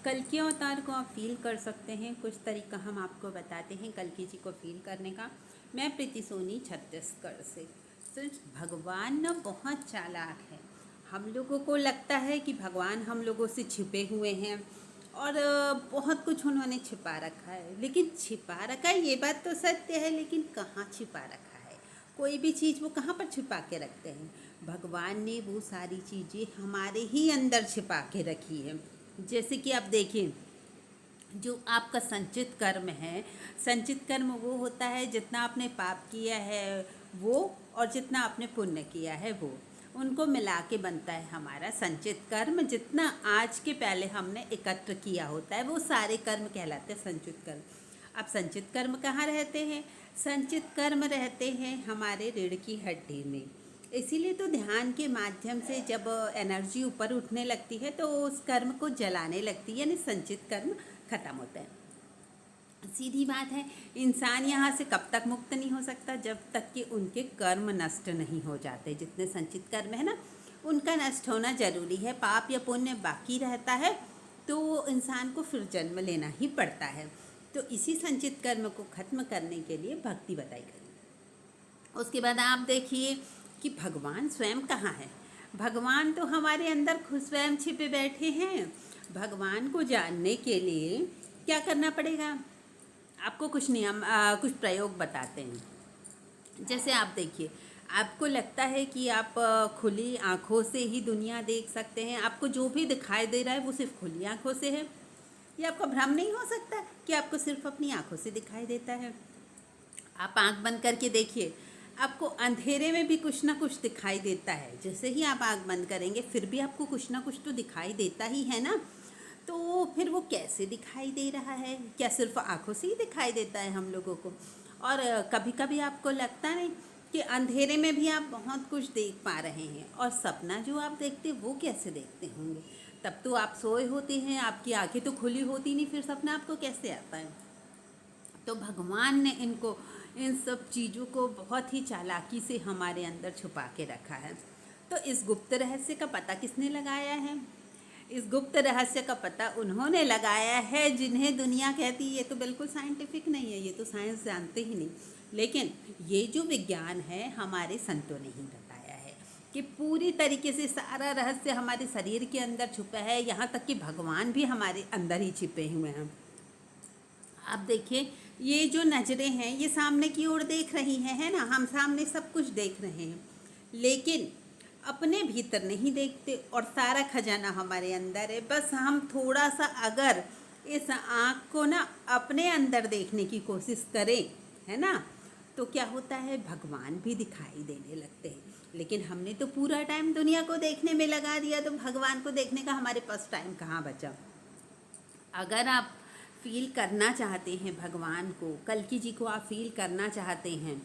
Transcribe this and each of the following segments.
कल्कि अवतार को आप फील कर सकते हैं। कुछ तरीका हम आपको बताते हैं कल्कि जी को फील करने का। मैं प्रीति सोनी छत्तीसगढ़ से। तो भगवान ना बहुत चालाक है। हम लोगों को लगता है कि भगवान हम लोगों से छिपे हुए हैं और बहुत कुछ उन्होंने छिपा रखा है, लेकिन छिपा रखा है ये बात तो सत्य है, लेकिन कहाँ छिपा रखा है? कोई भी चीज़ वो कहाँ पर छिपा के रखते हैं? भगवान ने वो सारी चीज़ें हमारे ही अंदर छिपा के रखी है। जैसे कि आप देखिए, जो आपका संचित कर्म है, संचित कर्म वो होता है जितना आपने पाप किया है वो, और जितना आपने पुण्य किया है वो, उनको मिला के बनता है हमारा संचित कर्म। जितना आज के पहले हमने एकत्र किया होता है वो सारे कर्म कहलाते हैं संचित कर्म। अब संचित कर्म कहाँ रहते हैं? संचित कर्म रहते हैं हमारे रीढ़ की हड्डी में। इसीलिए तो ध्यान के माध्यम से जब एनर्जी ऊपर उठने लगती है तो उस कर्म को जलाने लगती है, यानी संचित कर्म खत्म होता है। सीधी बात है, इंसान यहाँ से कब तक मुक्त नहीं हो सकता? जब तक कि उनके कर्म नष्ट नहीं हो जाते। जितने संचित कर्म है ना, उनका नष्ट होना जरूरी है। पाप या पुण्य बाकी रहता है तो इंसान को फिर जन्म लेना ही पड़ता है। तो इसी संचित कर्म को खत्म करने के लिए भक्ति बताई गई। उसके बाद आप देखिए कि भगवान स्वयं कहाँ है। भगवान तो हमारे अंदर खुद स्वयं छिपे बैठे हैं। भगवान को जानने के लिए क्या करना पड़ेगा? आपको कुछ नियम कुछ प्रयोग बताते हैं। जैसे आप देखिए, आपको लगता है कि आप खुली आँखों से ही दुनिया देख सकते हैं, आपको जो भी दिखाई दे रहा है वो सिर्फ खुली आँखों से है। ये आपका भ्रम नहीं हो सकता कि आपको सिर्फ अपनी आँखों से दिखाई देता है? आप आँख बंद करके देखिए, आपको अंधेरे में भी कुछ ना कुछ दिखाई देता है। जैसे ही आप आँख बंद करेंगे फिर भी आपको कुछ ना कुछ तो दिखाई देता ही है ना। तो फिर वो कैसे दिखाई दे रहा है? क्या सिर्फ आँखों से ही दिखाई देता है हम लोगों को? और कभी कभी आपको लगता नहीं कि अंधेरे में भी आप बहुत कुछ देख पा रहे हैं? और सपना जो आप देखते वो कैसे देखते होंगे? तब तो आप सोए होते हैं, आपकी आंखें तो खुली होती नहीं, फिर सपना आपको कैसे आता है? तो भगवान ने इनको, इन सब चीज़ों को बहुत ही चालाकी से हमारे अंदर छुपा के रखा है। तो इस गुप्त रहस्य का पता किसने लगाया है? इस गुप्त रहस्य का पता उन्होंने लगाया है जिन्हें दुनिया कहती है ये तो बिल्कुल साइंटिफिक नहीं है, ये तो साइंस जानते ही नहीं। लेकिन ये जो विज्ञान है हमारे संतों ने ही बताया है कि पूरी तरीके से सारा रहस्य हमारे शरीर के अंदर छुपा है। यहाँ तक कि भगवान भी हमारे अंदर ही छिपे हुए हैं। आप देखिए, ये जो नज़रें हैं ये सामने की ओर देख रही हैं, है ना, हम सामने सब कुछ देख रहे हैं, लेकिन अपने भीतर नहीं देखते। और सारा खजाना हमारे अंदर है। बस हम थोड़ा सा अगर इस आँख को ना अपने अंदर देखने की कोशिश करें, है ना, तो क्या होता है, भगवान भी दिखाई देने लगते हैं। लेकिन हमने तो पूरा टाइम दुनिया को देखने में लगा दिया, तो भगवान को देखने का हमारे पास टाइम कहाँ बचा? अगर आप फील करना चाहते हैं भगवान को, कल्कि जी को आप फील करना चाहते हैं,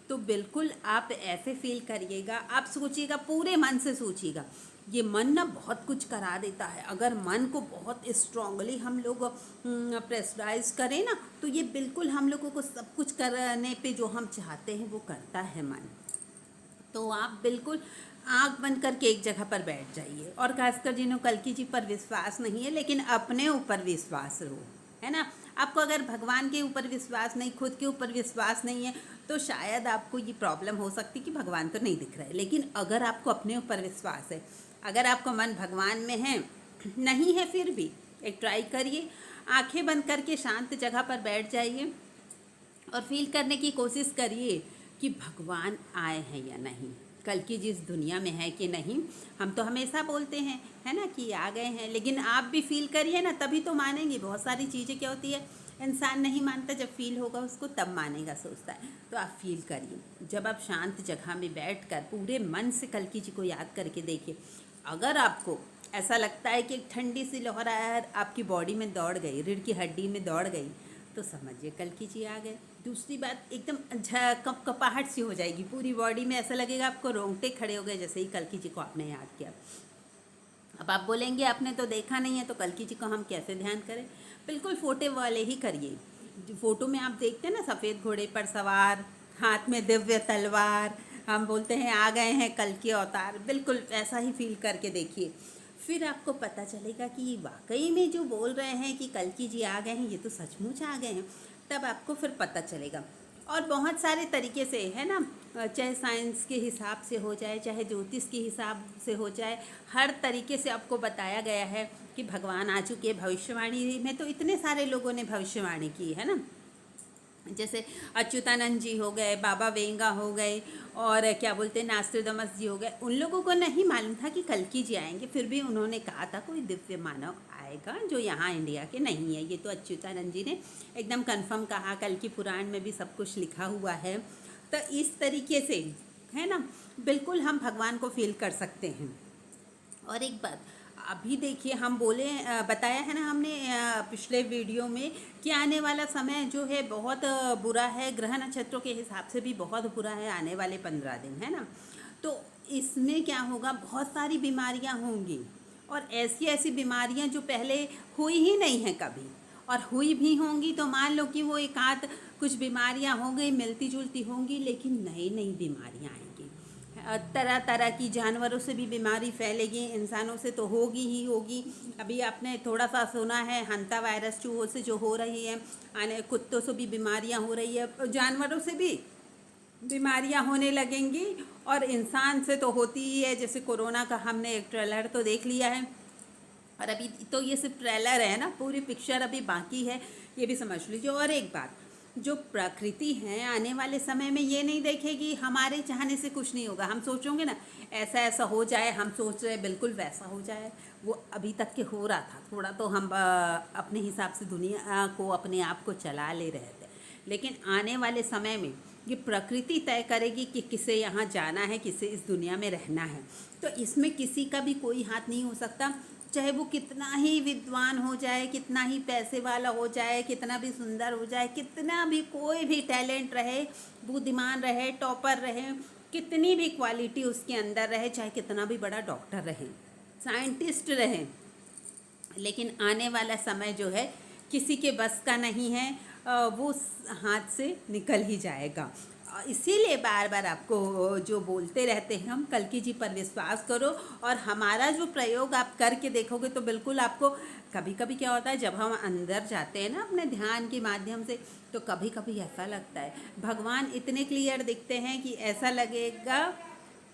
तो बिल्कुल आप ऐसे फील करिएगा। आप सोचिएगा, पूरे मन से सोचिएगा। ये मन ना बहुत कुछ करा देता है। अगर मन को बहुत स्ट्रांगली हम लोग प्रेशराइज करें ना, तो ये बिल्कुल हम लोगों को सब कुछ करने पे जो हम चाहते हैं वो करता है मन। तो आप बिल्कुल आंख बंद करके एक जगह पर बैठ जाइए। और खासकर जिन्हों कल्कि जी पर विश्वास नहीं है लेकिन अपने ऊपर विश्वास हो, है ना, आपको अगर भगवान के ऊपर विश्वास नहीं, खुद के ऊपर विश्वास नहीं है, तो शायद आपको ये प्रॉब्लम हो सकती कि भगवान तो नहीं दिख रहा है। लेकिन अगर आपको अपने ऊपर विश्वास है, अगर आपका मन भगवान में है, नहीं है, फिर भी एक ट्राई करिए। आंखें बंद करके शांत जगह पर बैठ जाइए और फील करने की कोशिश करिए कि भगवान आए हैं या नहीं, कल की जिस दुनिया में है कि नहीं। हम तो हमेशा बोलते हैं, है ना, कि आ गए हैं, लेकिन आप भी फील करिए ना, तभी तो मानेंगे। बहुत सारी चीज़ें क्या होती है, इंसान नहीं मानता, जब फील होगा उसको तब मानेगा, सोचता है। तो आप फील करिए। जब आप शांत जगह में बैठकर पूरे मन से कल्कि जी को याद करके देखिए। अगर आपको ऐसा लगता है कि एक ठंडी सी लहर आपकी बॉडी में दौड़ गई, रीढ़ की हड्डी में दौड़ गई, तो समझिए कल्कि जी आ गए। दूसरी बात, एकदम कपाहट सी हो जाएगी पूरी बॉडी में, ऐसा लगेगा आपको रोंगटे खड़े हो गए जैसे ही कल्कि जी को आपने याद किया। अब आप बोलेंगे आपने तो देखा नहीं है, तो कल्कि जी को हम कैसे ध्यान करें? बिल्कुल फोटो वाले ही करिए। जो फोटो में आप देखते हैं ना, सफ़ेद घोड़े पर सवार, हाथ में दिव्य तलवार, हम बोलते हैं आ गए हैं कल्कि अवतार, बिल्कुल ऐसा ही फील करके देखिए। फिर आपको पता चलेगा कि वाकई में जो बोल रहे हैं कि कल्कि जी आ गए हैं, ये तो सचमुच आ गए हैं। तब आपको फिर पता चलेगा। और बहुत सारे तरीके से है ना, चाहे साइंस के हिसाब से हो जाए, चाहे ज्योतिष के हिसाब से हो जाए, हर तरीके से आपको बताया गया है कि भगवान आ चुके हैं। भविष्यवाणी में तो इतने सारे लोगों ने भविष्यवाणी की है ना, जैसे अच्युतानंद जी हो गए, बाबा वेंगा हो गए, और क्या बोलते हैं नास्ट्रोदामस जी हो गए। उन लोगों को नहीं मालूम था कि कल्कि जी आएंगे, फिर भी उन्होंने कहा था कोई दिव्य मानव आएगा जो यहाँ इंडिया के नहीं है। ये तो अच्युतानंद जी ने एकदम कंफर्म कहा, कल्कि पुराण में भी सब कुछ लिखा हुआ है। तो इस तरीके से है ना, बिल्कुल हम भगवान को फील कर सकते हैं। और एक बात अभी देखिए, हम बोले बताया है ना हमने पिछले वीडियो में कि आने वाला समय जो है बहुत बुरा है, ग्रह नक्षत्रों के हिसाब से भी बहुत बुरा है आने वाले 15 दिन, है ना। तो इसमें क्या होगा, बहुत सारी बीमारियां होंगी, और ऐसी ऐसी बीमारियां जो पहले हुई ही नहीं है कभी, और हुई भी होंगी तो मान लो कि वो एक आध कुछ बीमारियां हो गई, मिलती जुलती होंगी, लेकिन नई नई बीमारियां आएंगी। तरह तरह की, जानवरों से भी बीमारी फैलेगी, इंसानों से तो होगी ही होगी। अभी आपने थोड़ा सा सुना है हंता वायरस चूहों से जो हो रही है, आने कुत्तों से भी बीमारियां हो रही है, जानवरों से भी बीमारियां होने लगेंगी, और इंसान से तो होती ही है। जैसे कोरोना का हमने एक ट्रेलर तो देख लिया है, और अभी तो ये सिर्फ ट्रेलर है ना, पूरी पिक्चर अभी बाकी है, ये भी समझ लीजिए। और एक बात, जो प्रकृति है आने वाले समय में ये नहीं देखेगी हमारे चाहने से कुछ नहीं होगा। हम सोचोगे ना ऐसा ऐसा हो जाए, हम सोच रहे बिल्कुल वैसा हो जाए, वो अभी तक के हो रहा था। थोड़ा तो हम अपने हिसाब से दुनिया को, अपने आप को चला ले रहे थे, लेकिन आने वाले समय में ये प्रकृति तय करेगी कि किसे यहाँ जाना है, किसे इस दुनिया में रहना है। तो इसमें किसी का भी कोई हाथ नहीं हो सकता, चाहे वो कितना ही विद्वान हो जाए, कितना ही पैसे वाला हो जाए, कितना भी सुंदर हो जाए, कितना भी कोई भी टैलेंट रहे, बुद्धिमान रहे, टॉपर रहे, कितनी भी क्वालिटी उसके अंदर रहे, चाहे कितना भी बड़ा डॉक्टर रहे, साइंटिस्ट रहे, लेकिन आने वाला समय जो है किसी के बस का नहीं है, वो हाथ से निकल ही जाएगा। इसीलिए बार बार आपको जो बोलते रहते हैं हम, कल्कि जी पर विश्वास करो, और हमारा जो प्रयोग आप करके देखोगे तो बिल्कुल आपको, कभी कभी क्या होता है जब हम अंदर जाते हैं ना अपने ध्यान के माध्यम से, तो कभी कभी ऐसा लगता है भगवान इतने क्लियर दिखते हैं कि ऐसा लगेगा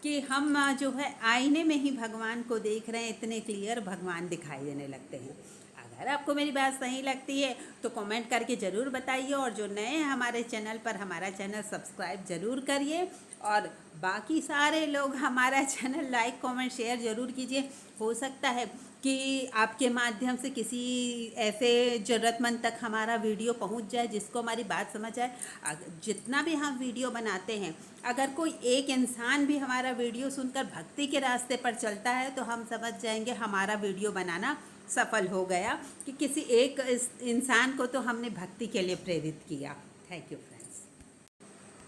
कि हम जो है आईने में ही भगवान को देख रहे हैं, इतने क्लियर भगवान दिखाई देने लगते हैं। अगर आपको मेरी बात सही लगती है तो कमेंट करके ज़रूर बताइए, और जो नए हैं हमारे चैनल पर, हमारा चैनल सब्सक्राइब ज़रूर करिए, और बाकी सारे लोग हमारा चैनल लाइक कमेंट शेयर ज़रूर कीजिए। हो सकता है कि आपके माध्यम से किसी ऐसे ज़रूरतमंद तक हमारा वीडियो पहुंच जाए जिसको हमारी बात समझ आए। जितना भी हम वीडियो बनाते हैं, अगर कोई एक इंसान भी हमारा वीडियो सुनकर भक्ति के रास्ते पर चलता है तो हम समझ जाएंगे हमारा वीडियो बनाना सफल हो गया, कि किसी एक इंसान को तो हमने भक्ति के लिए प्रेरित किया। Thank you.